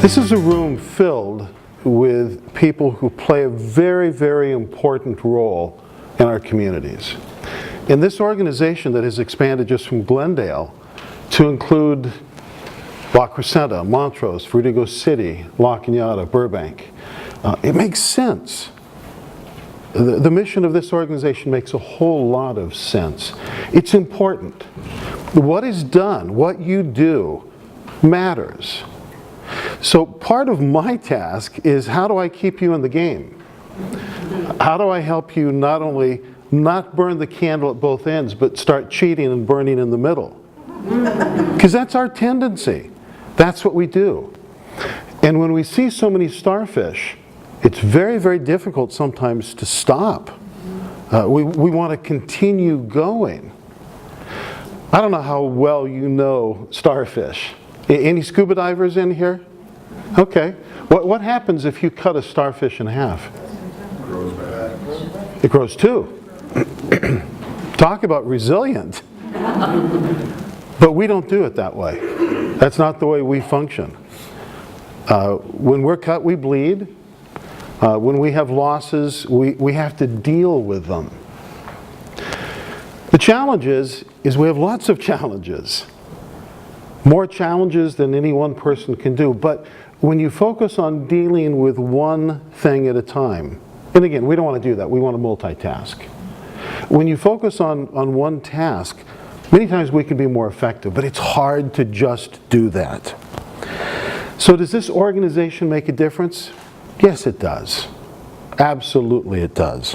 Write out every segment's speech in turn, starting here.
This is a room filled with people who play a very, very important role in our communities. In this organization that has expanded just from Glendale to include La Crescenta, Montrose, Verdugo City, La Cañada, Burbank, it makes sense. The mission of this organization makes a whole lot of sense. It's important. What is done, what you do, matters. So part of my task is, how do I keep you in the game? How do I help you not only not burn the candle at both ends, but start cheating and burning in the middle? Because that's our tendency. That's what we do. And when we see so many starfish, it's very, very difficult sometimes to stop. We want to continue going. I don't know how well you know starfish. Any scuba divers in here? Okay. What happens if you cut a starfish in half? It grows back. It grows two. Talk about resilient. But we don't do it that way. That's not the way we function. When we're cut, we bleed. When we have losses, we have to deal with them. The challenge is we have lots of challenges. More challenges than any one person can do. But when you focus on dealing with one thing at a time, and again, we don't want to do that. We want to multitask. When you focus on one task, many times we can be more effective, but it's hard to just do that. So does this organization make a difference? Yes, it does. Absolutely it does.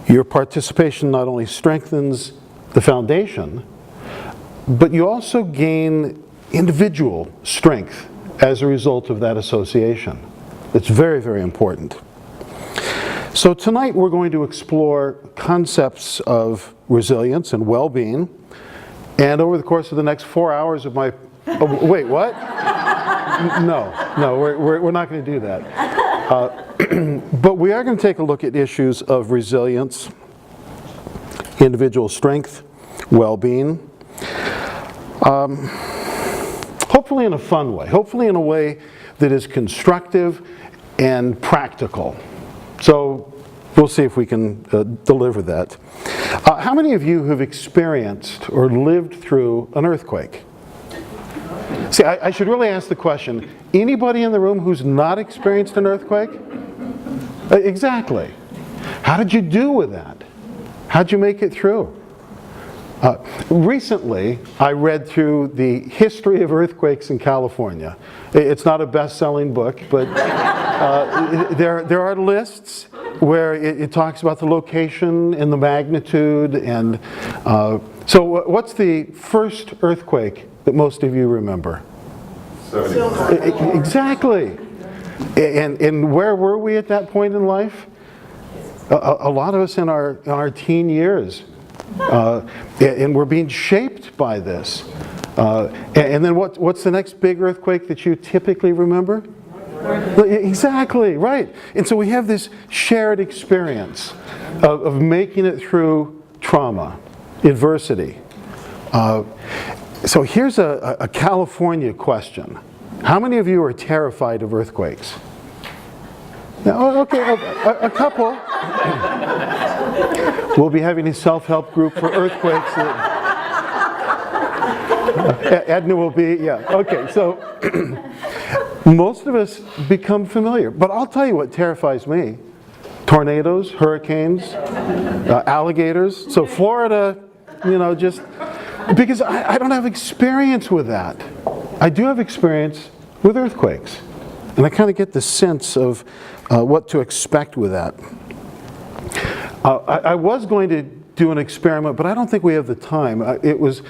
Your participation not only strengthens the foundation, but you also gain individual strength as a result of that association. It's very, very important. So tonight we're going to explore concepts of resilience and well-being, and over the course of the next 4 hours of my... Oh, wait, what? No, we're not going to do that. But we are going to take a look at issues of resilience, individual strength, well-being, hopefully in a fun way, hopefully in a way that is constructive and practical. So we'll see if we can deliver that. How many of you have experienced or lived through an earthquake? See, I should really ask the question, anybody in the room who's not experienced an earthquake? Exactly. How did you do with that? How'd you make it through? Recently, I read through the history of earthquakes in California. It's not a best-selling book, but there are lists where it talks about the location and the magnitude. And so what's the first earthquake that most of you remember? 70. Exactly. And where were we at that point in life? A lot of us in our teen years. And we're being shaped by this. And then what's the next big earthquake that you typically remember? Exactly, right. And so we have this shared experience of making it through trauma, adversity. So here's a California question. How many of you are terrified of earthquakes? Now, okay, a couple. We'll be having a self-help group for earthquakes. Edna will be, yeah. Okay, so most of us become familiar. But I'll tell you what terrifies me. Tornadoes, hurricanes, alligators. So Florida, just because I don't have experience with that. I do have experience with earthquakes. And I kind of get the sense of what to expect with that. I was going to do an experiment, but I don't think we have the time. It was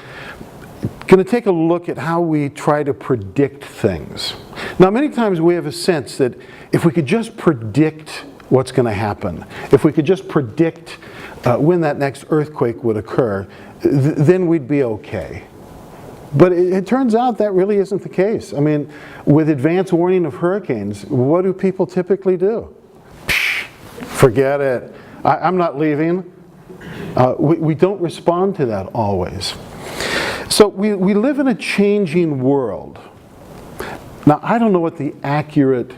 going to take a look at how we try to predict things. Now, many times we have a sense that if we could just predict what's going to happen, if we could just predict when that next earthquake would occur, then we'd be okay. But it turns out that really isn't the case. I mean, with advance warning of hurricanes, what do people typically do? Psh, forget it. I'm not leaving. We don't respond to that always. So we live in a changing world. Now, I don't know what the accurate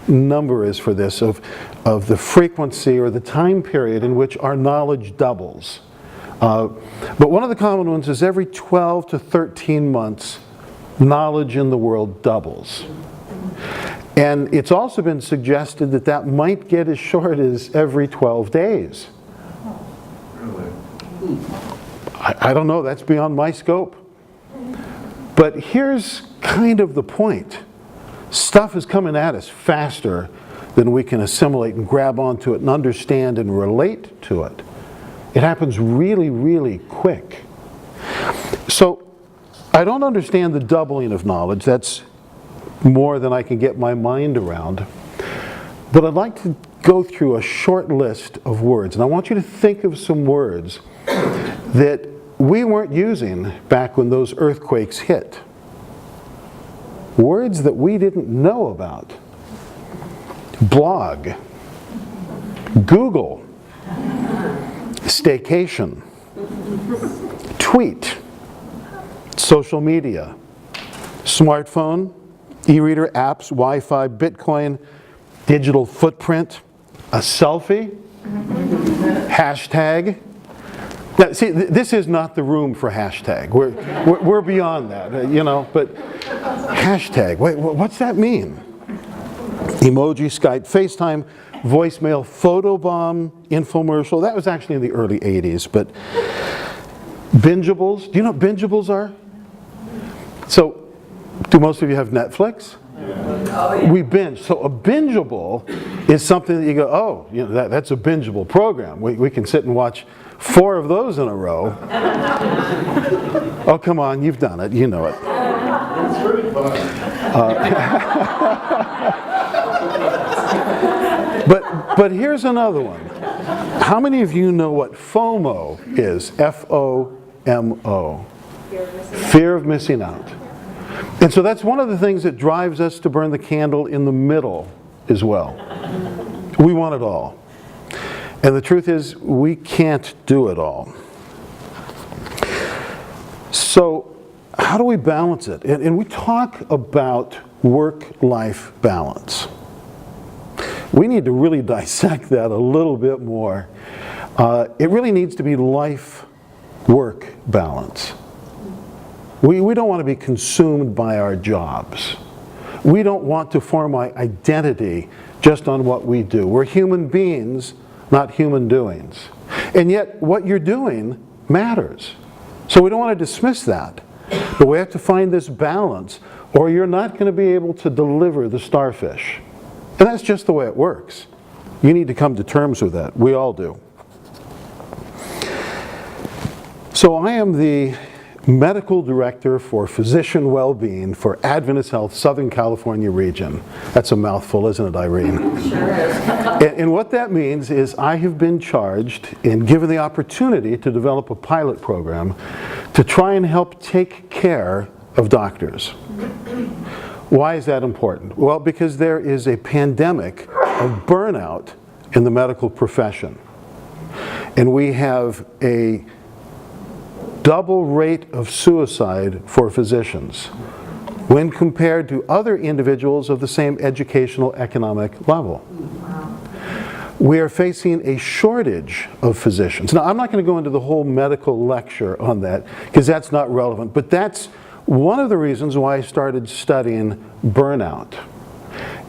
number is for this, of the frequency or the time period in which our knowledge doubles. But one of the common ones is every 12 to 13 months, knowledge in the world doubles. And it's also been suggested that that might get as short as every 12 days. Really? I don't know, that's beyond my scope. But here's kind of the point. Stuff is coming at us faster than we can assimilate and grab onto it and understand and relate to it. It happens really, really quick. So I don't understand the doubling of knowledge. That's more than I can get my mind around. But I'd like to go through a short list of words. And I want you to think of some words that we weren't using back when those earthquakes hit. Words that we didn't know about. Blog. Google. Staycation. Tweet. Social media. Smartphone. E-reader, apps, Wi-Fi, Bitcoin, digital footprint, a selfie, hashtag. Now, see, this is not the room for hashtag. We're beyond that, you know, but hashtag, wait, what's that mean? Emoji, Skype, FaceTime, voicemail, photobomb, infomercial. That was actually in the early 80s, but bingeables. Do you know what bingeables are? So, do most of you have Netflix? Yeah. We binge. So a bingeable is something that you go, oh, you know, that's a bingeable program. We can sit and watch 4 of those in a row. Oh, come on, you've done it. You know it. It's pretty fun. But here's another one. How many of you know what FOMO is? F-O-M-O. Fear of missing out. And so that's one of the things that drives us to burn the candle in the middle as well. We want it all. And the truth is, we can't do it all. So how do we balance it? And we talk about work-life balance. We need to really dissect that a little bit more. It really needs to be life-work balance. We don't want to be consumed by our jobs. We don't want to form our identity just on what we do. We're human beings, not human doings. And yet, what you're doing matters. So we don't want to dismiss that. But we have to find this balance, or you're not going to be able to deliver the Starfish. And that's just the way it works. You need to come to terms with that. We all do. So I am the Medical Director for Physician Wellbeing for Adventist Health Southern California region. That's a mouthful, isn't it, Irene? Sure is. And what that means is I have been charged and given the opportunity to develop a pilot program to try and help take care of doctors. Why is that important? Well, because there is a pandemic of burnout in the medical profession. And we have a double rate of suicide for physicians when compared to other individuals of the same educational economic level. We are facing a shortage of physicians. Now, I'm not going to go into the whole medical lecture on that because that's not relevant, but that's one of the reasons why I started studying burnout.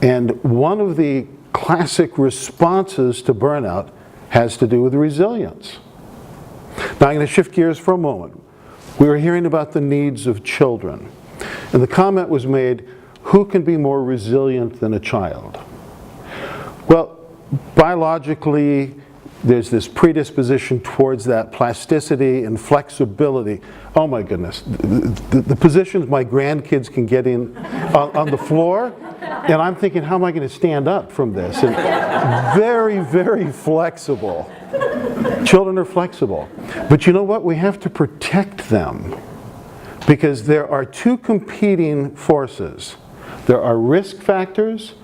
And one of the classic responses to burnout has to do with resilience. Now I'm going to shift gears for a moment. We were hearing about the needs of children. And the comment was made, who can be more resilient than a child? Well, biologically, there's this predisposition towards that plasticity and flexibility. Oh my goodness, the positions my grandkids can get in on the floor, and I'm thinking, how am I going to stand up from this? And very, very flexible. Children are flexible. But you know what? We have to protect them because there are 2 competing forces. There are risk factors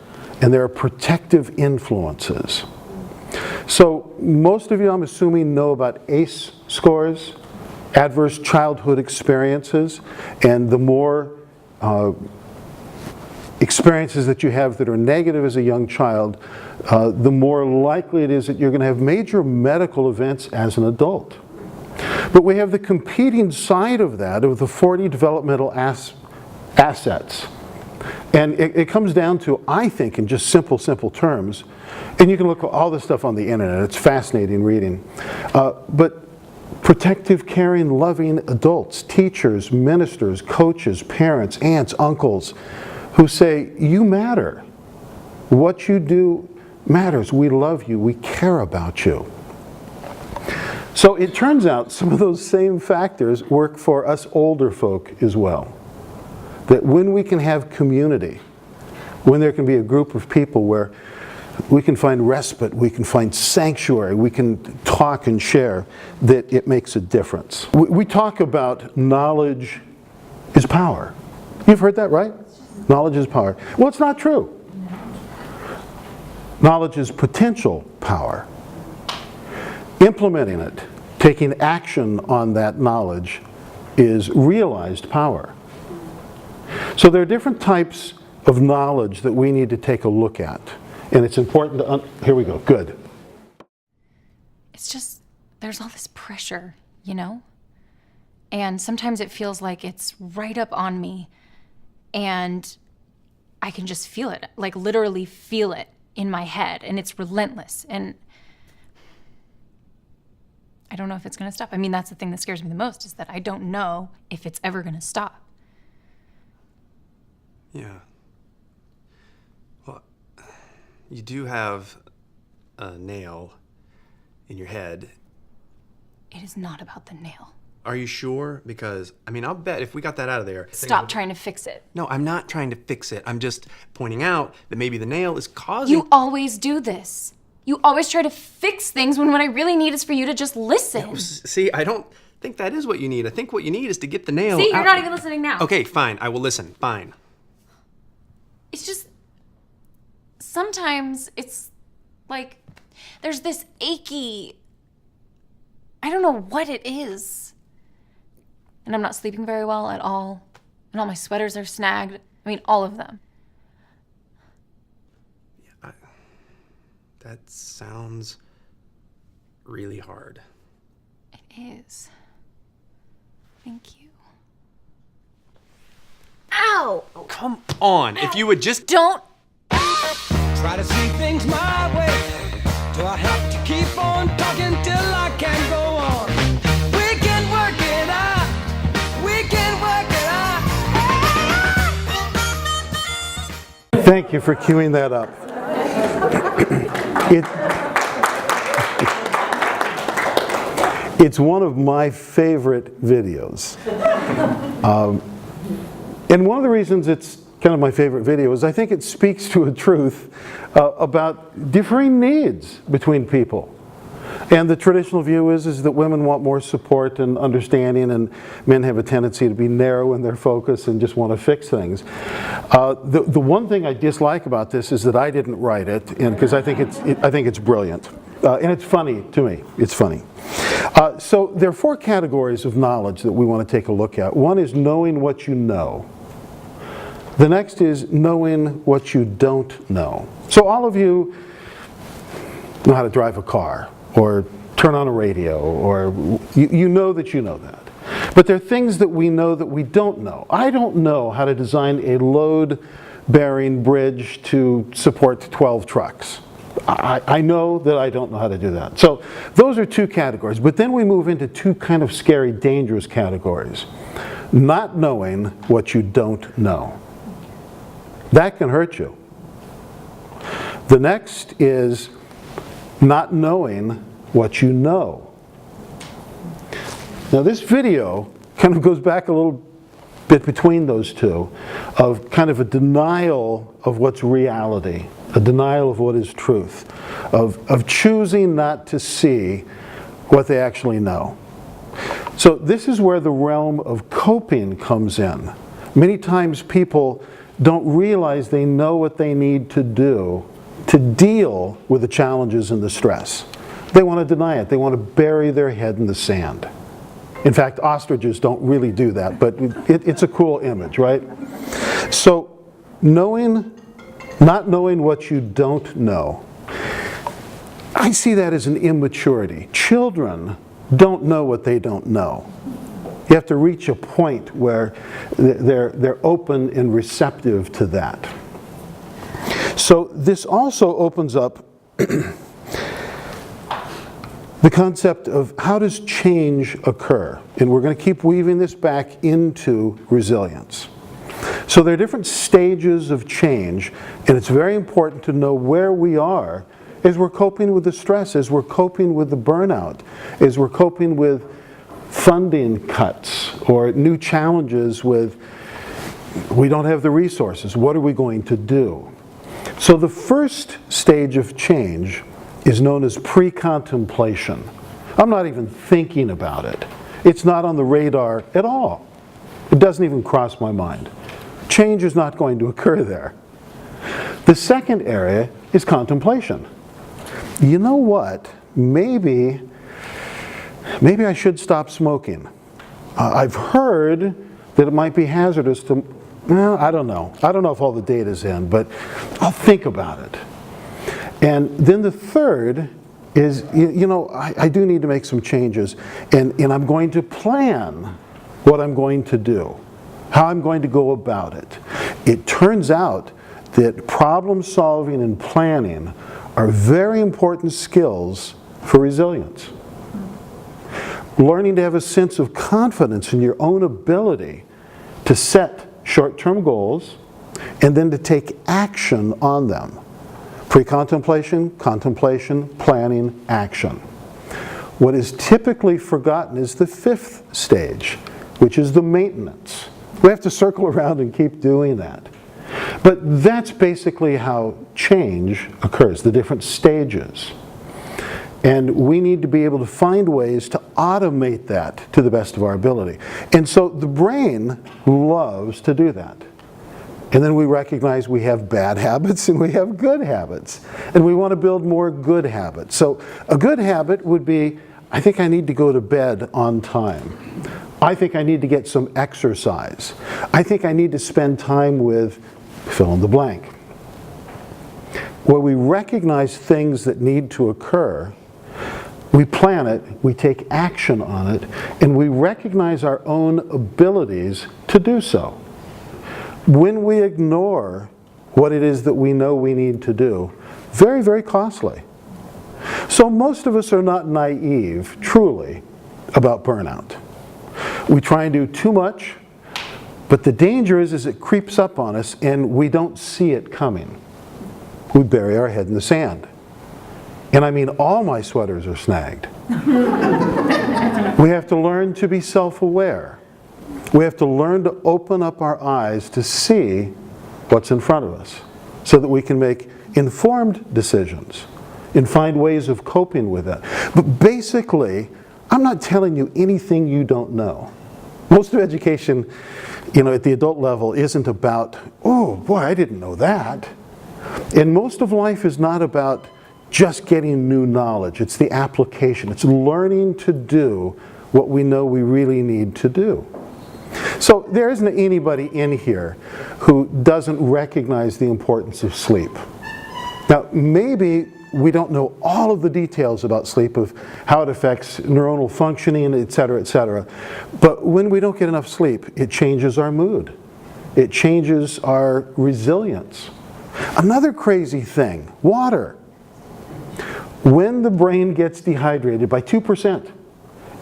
and there are protective influences. So most of you, I'm assuming, know about ACE scores, adverse childhood experiences, and the more experiences that you have that are negative as a young child, the more likely it is that you're going to have major medical events as an adult. But we have the competing side of that, of the 40 developmental assets. And it comes down to, I think, in just simple terms, and you can look at all this stuff on the internet, it's fascinating reading, but protective, caring, loving adults, teachers, ministers, coaches, parents, aunts, uncles, who say, you matter. What you do matters. We love you. We care about you. So it turns out some of those same factors work for us older folk as well. That when we can have community, when there can be a group of people where we can find respite, we can find sanctuary, we can talk and share, that it makes a difference. We talk about knowledge is power. You've heard that, right? Knowledge is power. Well, it's not true. Knowledge is potential power. Implementing it, taking action on that knowledge, is realized power. So there are different types of knowledge that we need to take a look at. And it's important to, here we go, good. It's just, there's all this pressure, you know? And sometimes it feels like it's right up on me. And I can just feel it, like literally feel it in my head. And it's relentless. And I don't know if it's gonna stop. I mean, that's the thing that scares me the most, is that I don't know if it's ever gonna stop. Yeah. Well, you do have a nail in your head. It is not about the nail. Are you sure? Because, I mean, I'll bet if we got that out of there... Stop trying to fix it. No, I'm not trying to fix it. I'm just pointing out that maybe the nail is causing... You always do this. You always try to fix things when what I really need is for you to just listen. No, see, I don't think that is what you need. I think what you need is to get the nail See, you're out. not even listening now. Okay, fine. I will listen. Fine. It's just, sometimes it's like, there's this achy, I don't know what it is. And I'm not sleeping very well at all. And all my sweaters are snagged. I mean, all of them. Yeah, that sounds really hard. It is. Thank you. Ow! Come on, if you would just... Don't! Try to see things my way. Do I have to keep on talking till I can go on? We can work it out. We can work it out. Thank you for queuing that up. It's one of my favorite videos. And one of the reasons it's kind of my favorite video is I think it speaks to a truth about differing needs between people. And the traditional view is that women want more support and understanding, and men have a tendency to be narrow in their focus and just want to fix things. The one thing I dislike about this is that I didn't write it, and because I think it's brilliant. And it's funny to me. It's funny. So there are 4 categories of knowledge that we want to take a look at. One is knowing what you know. The next is knowing what you don't know. So all of you know how to drive a car, or turn on a radio, or you know that you know that. But there are things that we know that we don't know. I don't know how to design a load-bearing bridge to support 12 trucks. I know that I don't know how to do that. So those are 2 categories. But then we move into 2 kind of scary, dangerous categories. Not knowing what you don't know. That can hurt you. The next is not knowing what you know. Now this video kind of goes back a little bit between those 2, of kind of a denial of what's reality, a denial of what is truth, of choosing not to see what they actually know. So this is where the realm of coping comes in. Many times people don't realize they know what they need to do to deal with the challenges and the stress. They want to deny it. They want to bury their head in the sand. In fact, ostriches don't really do that, but it's a cool image, right? So not knowing what you don't know, I see that as an immaturity. Children don't know what they don't know. You have to reach a point where they're open and receptive to that. So this also opens up the concept of how does change occur? And we're going to keep weaving this back into resilience. So there are different stages of change, and it's very important to know where we are as we're coping with the stress, as we're coping with the burnout, as we're coping with funding cuts or new challenges with we don't have the resources. What are we going to do? So the first stage of change is known as pre-contemplation. I'm not even thinking about it. It's not on the radar at all. It doesn't even cross my mind. Change is not going to occur there. The second area is contemplation. You know what? Maybe I should stop smoking. I've heard that it might be hazardous to, well, I don't know. I don't know if all the data's in, but I'll think about it. And then the third is, I do need to make some changes, and I'm going to plan what I'm going to do, how I'm going to go about it. It turns out that problem solving and planning are very important skills for resilience. Learning to have a sense of confidence in your own ability to set short-term goals and then to take action on them. Pre-contemplation, contemplation, planning, action. What is typically forgotten is the fifth stage, which is the maintenance. We have to circle around and keep doing that. But that's basically how change occurs, the different stages. And we need to be able to find ways to automate that to the best of our ability. And so the brain loves to do that. And then we recognize we have bad habits and we have good habits. And we want to build more good habits. So a good habit would be, I think I need to go to bed on time. I think I need to get some exercise. I think I need to spend time with fill in the blank. Where we recognize things that need to occur, we plan it, we take action on it, and we recognize our own abilities to do so. When we ignore what it is that we know we need to do, very, very costly. So most of us are not naive, truly, about burnout. We try and do too much, but the danger is it creeps up on us and we don't see it coming. We bury our head in the sand. And I mean, all my sweaters are snagged. We have to learn to be self-aware. We have to learn to open up our eyes to see what's in front of us so that we can make informed decisions and find ways of coping with it. But basically, I'm not telling you anything you don't know. Most of education, at the adult level isn't about, oh boy, I didn't know that. And most of life is not about just getting new knowledge. It's the application. It's learning to do what we know we really need to do. So there isn't anybody in here who doesn't recognize the importance of sleep. Now, maybe we don't know all of the details about sleep, of how it affects neuronal functioning, et cetera, but when we don't get enough sleep, it changes our mood. It changes our resilience. Another crazy thing, water. When the brain gets dehydrated by 2%,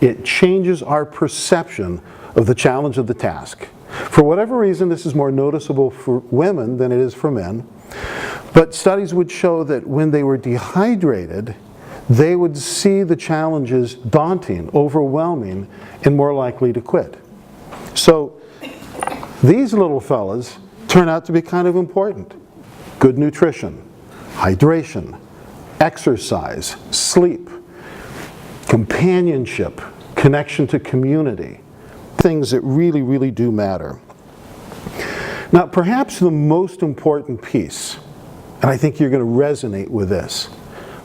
it changes our perception of the challenge of the task. For whatever reason, this is more noticeable for women than it is for men. But studies would show that when they were dehydrated, they would see the challenges daunting, overwhelming, and more likely to quit. So these little fellas turn out to be kind of important. Good nutrition, hydration, exercise, sleep, companionship, connection to community, things that really, really do matter. Now, perhaps the most important piece, and I think you're going to resonate with this,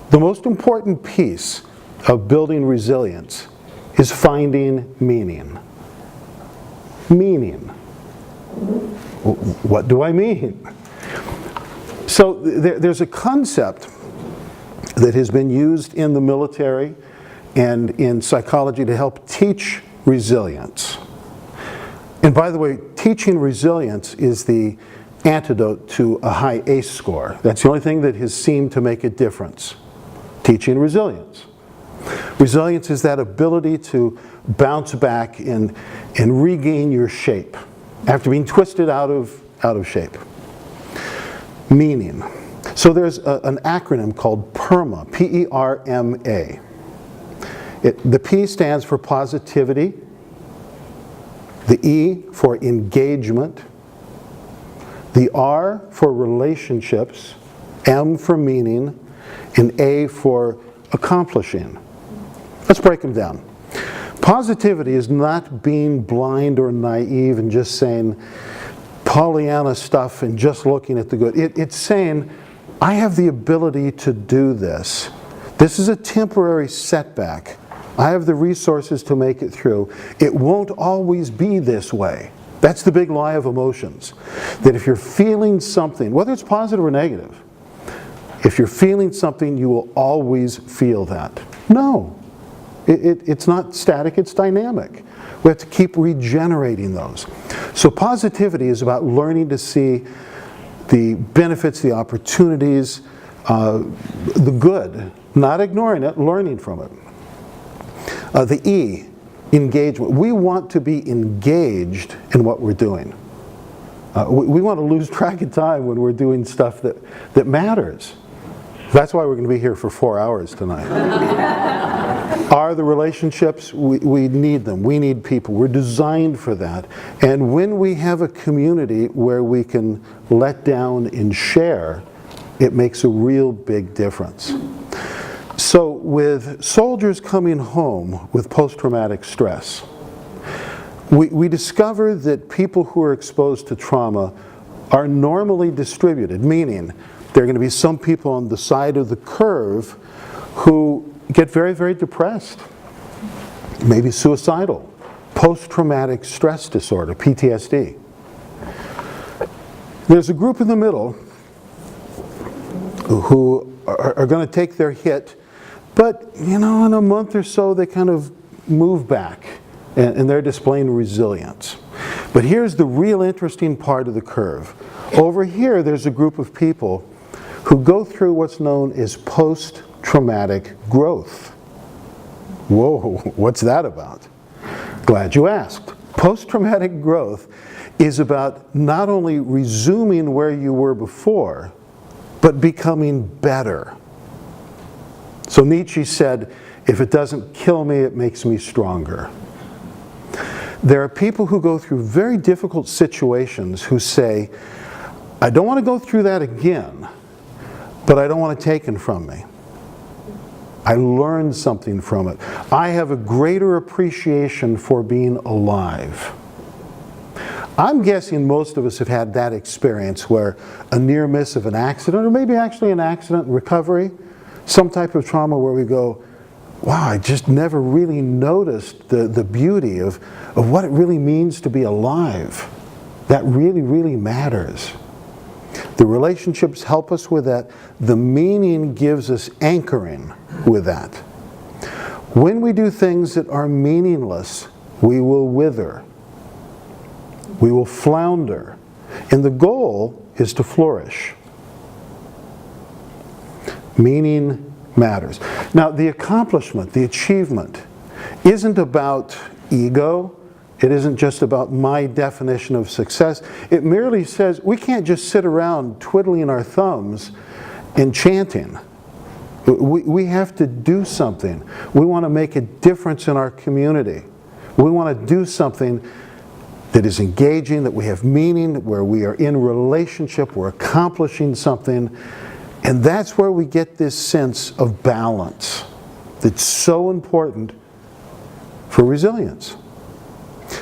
the most important piece of building resilience is finding meaning. Meaning. What do I mean? So there's a concept that has been used in the military and in psychology to help teach resilience. And by the way, teaching resilience is the antidote to a high ACE score. That's the only thing that has seemed to make a difference. Teaching resilience. Resilience is that ability to bounce back and regain your shape after being twisted out of shape. Meaning. So there's an acronym called PERMA, P-E-R-M-A. The P stands for positivity, the E for engagement, the R for relationships, M for meaning, and A for accomplishing. Let's break them down. Positivity is not being blind or naive and just saying Pollyanna stuff and just looking at the good. It's saying, I have the ability to do this. This is a temporary setback. I have the resources to make it through. It won't always be this way. That's the big lie of emotions. That if you're feeling something, whether it's positive or negative, if you're feeling something, you will always feel that. No. It's not static, it's dynamic. We have to keep regenerating those. So positivity is about learning to see the benefits, the opportunities, the good, not ignoring it, learning from it. The E, engagement. We want to be engaged in what we're doing. We want to lose track of time when we're doing stuff that matters. That's why we're going to be here for 4 hours tonight. Are the relationships? We need them. We need people. We're designed for that. And when we have a community where we can let down and share, it makes a real big difference. So with soldiers coming home with post-traumatic stress, we discover that people who are exposed to trauma are normally distributed, meaning there are going to be some people on the side of the curve who get very, very depressed, maybe suicidal, post-traumatic stress disorder, PTSD. There's a group in the middle who are going to take their hit, but in a month or so they kind of move back and they're displaying resilience. But here's the real interesting part of the curve. Over here there's a group of people who go through what's known as post-traumatic growth. Whoa, what's that about? Glad you asked. Post-traumatic growth is about not only resuming where you were before, but becoming better. So Nietzsche said, if it doesn't kill me, it makes me stronger. There are people who go through very difficult situations who say, I don't want to go through that again, but I don't want it taken from me. I learned something from it. I have a greater appreciation for being alive. I'm guessing most of us have had that experience where a near miss of an accident, or maybe actually an accident and recovery, some type of trauma where we go, wow, I just never really noticed the beauty of what it really means to be alive. That really, really matters. The relationships help us with that. The meaning gives us anchoring with that. When we do things that are meaningless, we will wither. We will flounder. And the goal is to flourish. Meaning matters. Now, the accomplishment, the achievement, isn't about ego. It isn't just about my definition of success. It merely says we can't just sit around twiddling our thumbs and chanting. We have to do something. We want to make a difference in our community. We want to do something that is engaging, that we have meaning, where we are in relationship, we're accomplishing something. And that's where we get this sense of balance that's so important for resilience.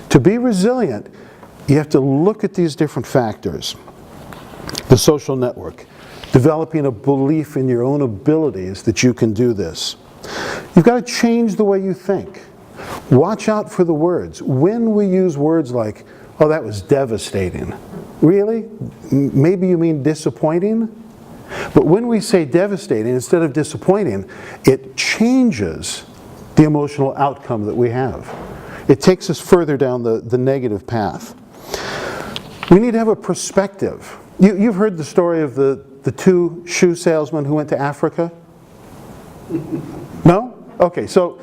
To be resilient, you have to look at these different factors. The social network, developing a belief in your own abilities that you can do this. You've got to change the way you think. Watch out for the words. When we use words like, oh, that was devastating. Really? Maybe you mean disappointing? But when we say devastating, instead of disappointing, it changes the emotional outcome that we have. It takes us further down the negative path. We need to have a perspective. You've heard the story of the two shoe salesmen who went to Africa? No? Okay, so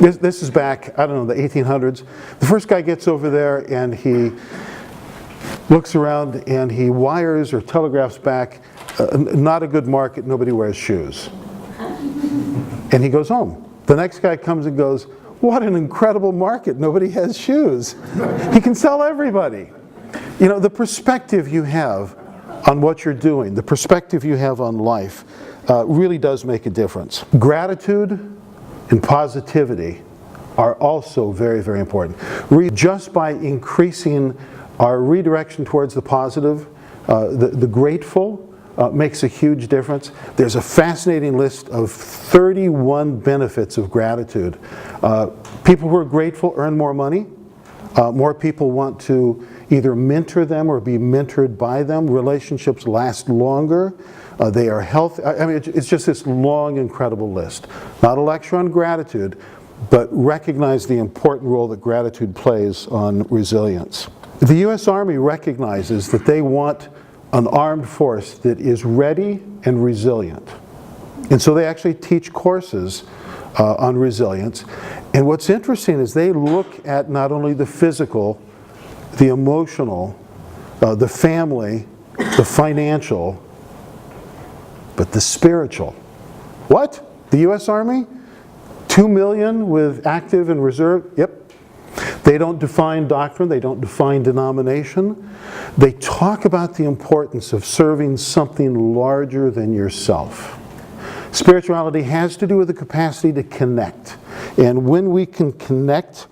this is back, I don't know, the 1800s. The first guy gets over there and he looks around and he wires or telegraphs back, not a good market, nobody wears shoes. And he goes home. The next guy comes and goes, what an incredible market, nobody has shoes. He can sell everybody. You know, the perspective you have on what you're doing, the perspective you have on life, really does make a difference. Gratitude and positivity are also very, very important. Just by increasing our redirection towards the positive, the grateful, makes a huge difference. There's a fascinating list of 31 benefits of gratitude. People who are grateful earn more money. More people want to either mentor them or be mentored by them. Relationships last longer. They are healthy. I mean, it's just this long, incredible list. Not a lecture on gratitude, but recognize the important role that gratitude plays on resilience. The U.S. Army recognizes that they want an armed force that is ready and resilient. And so they actually teach courses on resilience. And what's interesting is they look at not only the physical, the emotional, the family, the financial, but the spiritual. What? The U.S. Army? 2 million with active and reserve? Yep. They don't define doctrine, they don't define denomination. They talk about the importance of serving something larger than yourself. Spirituality has to do with the capacity to connect. And when we can connect,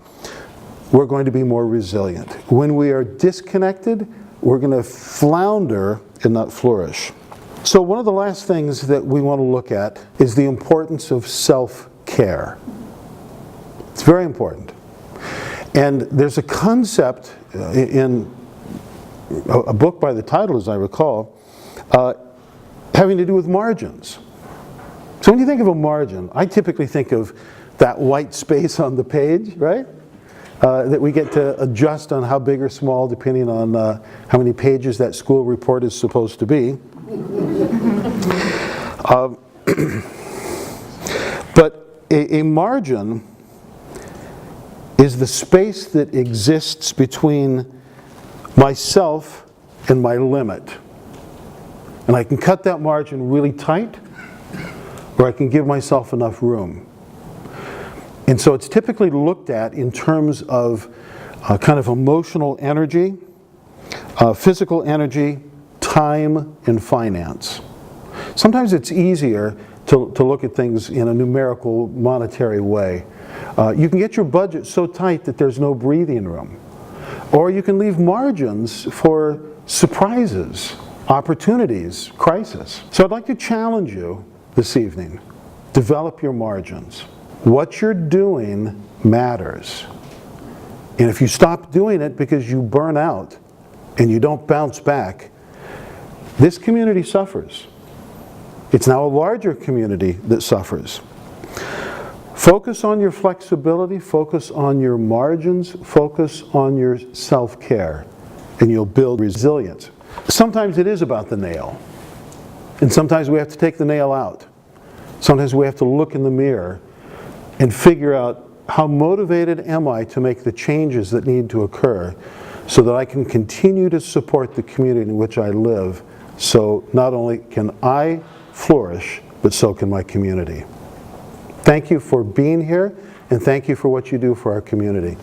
we're going to be more resilient. When we are disconnected, we're going to flounder and not flourish. So one of the last things that we want to look at is the importance of self-care. It's very important. And there's a concept in a book by the title, as I recall, having to do with margins. So when you think of a margin, I typically think of that white space on the page, right? That we get to adjust on how big or small depending on how many pages that school report is supposed to be. But a margin is the space that exists between myself and my limit. And I can cut that margin really tight, or I can give myself enough room. And so it's typically looked at in terms of kind of emotional energy, physical energy, time, and finance. Sometimes it's easier to look at things in a numerical, monetary way. You can get your budget so tight that there's no breathing room. Or you can leave margins for surprises, opportunities, crisis. So I'd like to challenge you this evening. Develop your margins. What you're doing matters. And if you stop doing it because you burn out and you don't bounce back, this community suffers. It's now a larger community that suffers. Focus on your flexibility, focus on your margins, focus on your self-care, and you'll build resilience. Sometimes it is about the nail, and sometimes we have to take the nail out. Sometimes we have to look in the mirror and figure out, how motivated am I to make the changes that need to occur so that I can continue to support the community in which I live, so not only can I flourish, but so can my community. Thank you for being here, and thank you for what you do for our community.